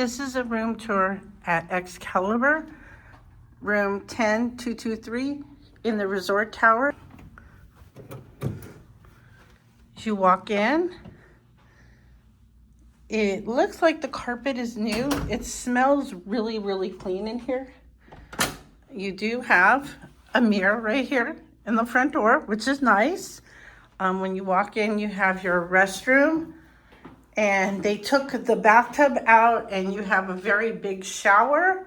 This is a room tour at Excalibur, room 10223 in the resort tower. As you walk in, it looks like the carpet is new. It smells really, really clean in here. You do have a mirror right here in the front door, which is nice. When you walk in, you have your restroom, and they took the bathtub out, and you have a very big shower.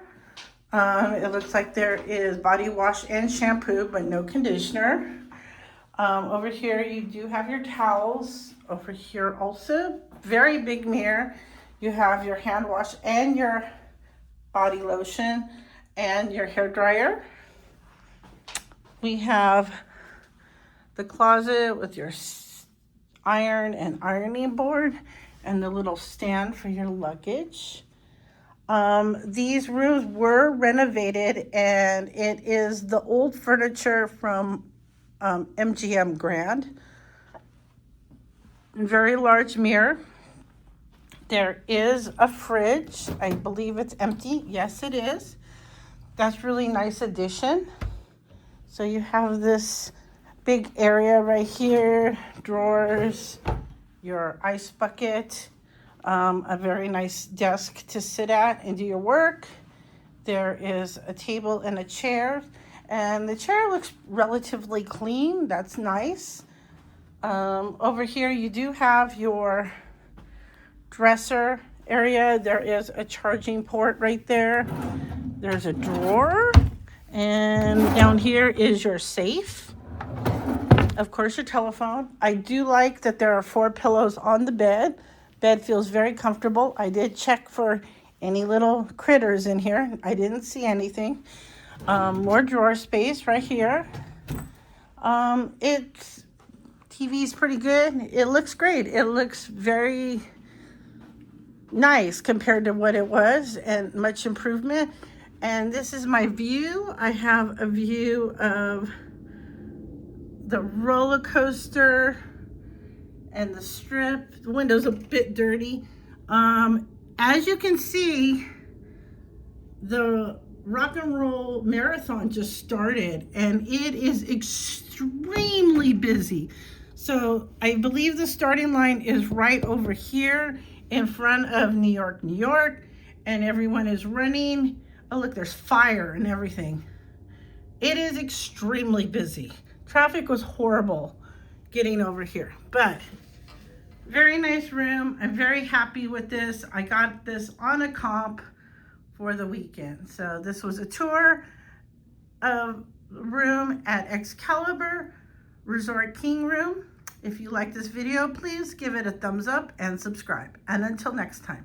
It looks like there is body wash and shampoo, but no conditioner. Over here, you do have your towels. Over here also, very big mirror. You have your hand wash and your body lotion and your hair dryer. We have the closet with your iron and ironing board and the little stand for your luggage. These rooms were renovated, and it is the old furniture from MGM Grand. Very large mirror. There is a fridge. I believe it's empty. Yes, it is. That's really nice addition. So you have this big area right here, drawers, your ice bucket, a very nice desk to sit at and do your work. There is a table and a chair, and the chair looks relatively clean. That's nice. Over here you do have your dresser area. There is a charging port right there. There's a drawer, and down here is your safe. Of course, your telephone. I do like that there are 4 pillows on the bed. Bed feels very comfortable. I did check for any little critters in here. I didn't see anything. More drawer space right here. TV's pretty good. It looks great. It looks very nice compared to what it was, and much improvement. And this is my view. I have a view of the roller coaster and the strip. The window's a bit dirty. As you can see, the rock and roll marathon just started, and it is extremely busy. So I believe the starting line is right over here in front of New York, New York, and everyone is running. Oh, look, there's fire and everything. It is extremely busy. Traffic was horrible getting over here, but very nice room. I'm very happy with this. I got this on a comp for the weekend. So this was a tour of room at Excalibur Resort King Room. If you like this video, please give it a thumbs up and subscribe. And until next time.